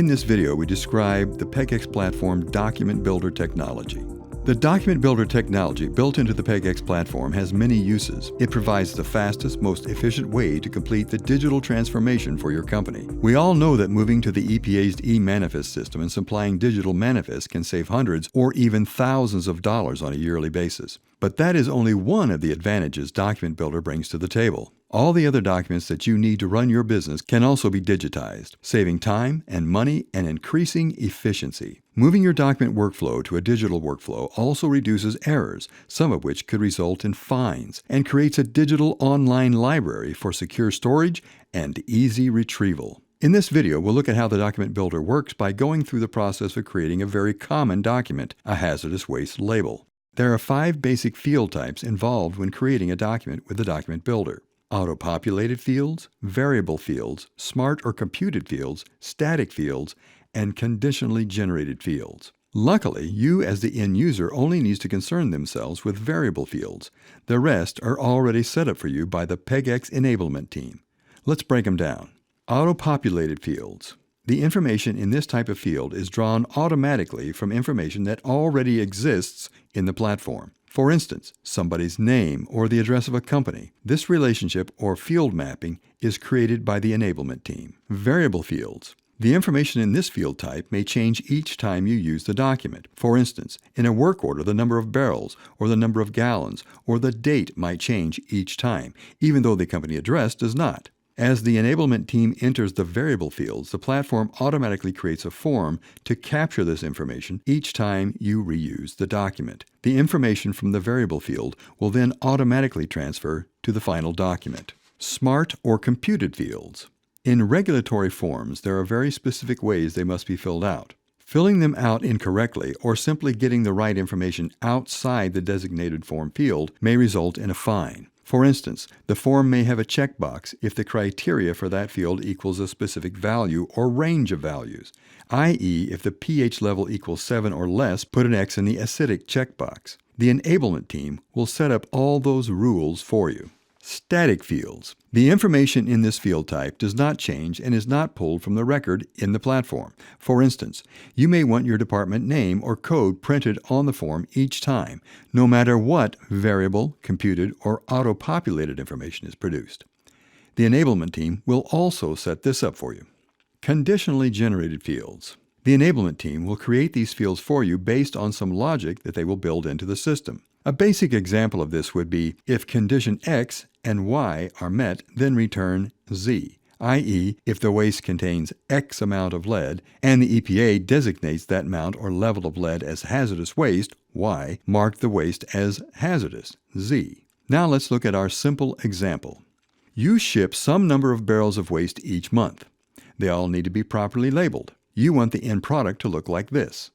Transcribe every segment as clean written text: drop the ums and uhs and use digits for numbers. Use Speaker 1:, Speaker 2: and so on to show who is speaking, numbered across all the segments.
Speaker 1: In this video, we describe the PegEx Platform Document Builder technology. The Document Builder technology built into the PegEx Platform has many uses. It provides the fastest, most efficient way to complete the digital transformation for your company. We all know that moving to the EPA's e-manifest system and supplying digital manifests can save hundreds or even thousands of dollars on a yearly basis. But that is only one of the advantages Document Builder brings to the table. All the other documents that you need to run your business can also be digitized, saving time and money and increasing efficiency. Moving your document workflow to a digital workflow also reduces errors, some of which could result in fines, and creates a digital online library for secure storage and easy retrieval. In this video, we'll look at how the Document Builder works by going through the process of creating a very common document, a hazardous waste label. There are 5 basic field types involved when creating a document with the Document Builder: auto-populated fields, variable fields, smart or computed fields, static fields, and conditionally generated fields. Luckily, you as the end user only needs to concern themselves with variable fields. The rest are already set up for you by the PegEx enablement team. Let's break them down. Auto-populated fields. The information in this type of field is drawn automatically from information that already exists in the platform. For instance, somebody's name or the address of a company. This relationship or field mapping is created by the enablement team. Variable fields. The information in this field type may change each time you use the document. For instance, in a work order, the number of barrels or the number of gallons or the date might change each time, even though the company address does not. As the enablement team enters the variable fields, the platform automatically creates a form to capture this information each time you reuse the document. The information from the variable field will then automatically transfer to the final document. Smart or computed fields. In regulatory forms, there are very specific ways they must be filled out. Filling them out incorrectly or simply getting the right information outside the designated form field may result in a fine. For instance, the form may have a checkbox if the criteria for that field equals a specific value or range of values, i.e., if the pH level equals 7 or less, put an X in the acidic checkbox. The enablement team will set up all those rules for you. Static fields. The information in this field type does not change and is not pulled from the record in the platform. For instance, you may want your department name or code printed on the form each time, no matter what variable, computed, or auto-populated information is produced. The enablement team will also set this up for you. Conditionally generated fields. The enablement team will create these fields for you based on some logic that they will build into the system. A basic example of this would be if condition X and Y are met, then return Z, i.e., if the waste contains X amount of lead and the EPA designates that amount or level of lead as hazardous waste, Y, mark the waste as hazardous, Z. Now let's look at our simple example. You ship some number of barrels of waste each month. They all need to be properly labeled. You want the end product to look like this.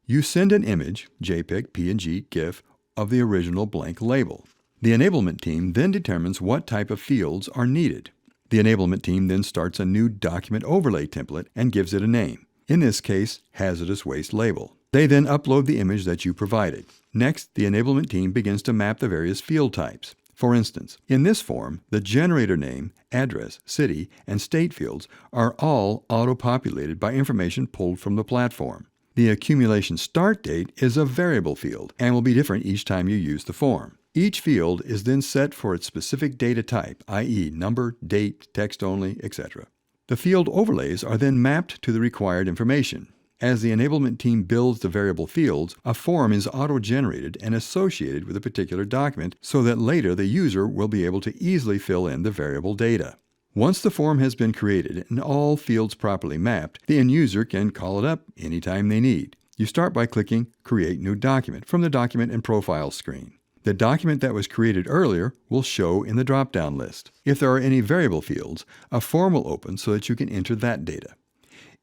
Speaker 1: You send an image, JPEG, PNG, GIF, of the original blank label. The enablement team then determines what type of fields are needed. The enablement team then starts a new document overlay template and gives it a name, in this case, hazardous waste label. They then upload the image that you provided. Next, the enablement team begins to map the various field types. For instance, in this form, the generator name, address, city, and state fields are all auto-populated by information pulled from the platform. The accumulation start date is a variable field and will be different each time you use the form. Each field is then set for its specific data type, i.e. number, date, text only, etc. The field overlays are then mapped to the required information. As the enablement team builds the variable fields, a form is auto-generated and associated with a particular document so that later the user will be able to easily fill in the variable data. Once the form has been created and all fields properly mapped, the end user can call it up anytime they need. You start by clicking Create New Document from the Document and Profiles screen. The document that was created earlier will show in the drop-down list. If there are any variable fields, a form will open so that you can enter that data.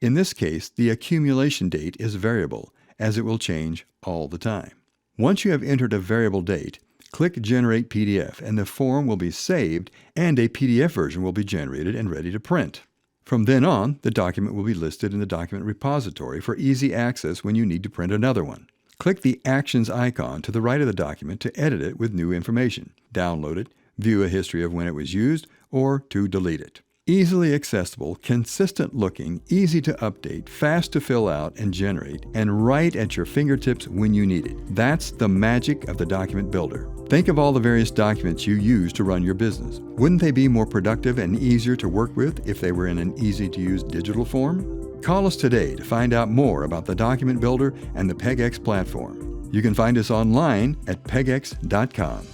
Speaker 1: In this case, the accumulation date is variable, as it will change all the time. Once you have entered a variable date, click Generate PDF and the form will be saved and a PDF version will be generated and ready to print. From then on, the document will be listed in the document repository for easy access when you need to print another one. Click the Actions icon to the right of the document to edit it with new information, download it, view a history of when it was used, or to delete it. Easily accessible, consistent looking, easy to update, fast to fill out and generate, and right at your fingertips when you need it. That's the magic of the Document Builder. Think of all the various documents you use to run your business. Wouldn't they be more productive and easier to work with if they were in an easy-to-use digital form? Call us today to find out more about the Document Builder and the PegEx Platform. You can find us online at PegEx.com.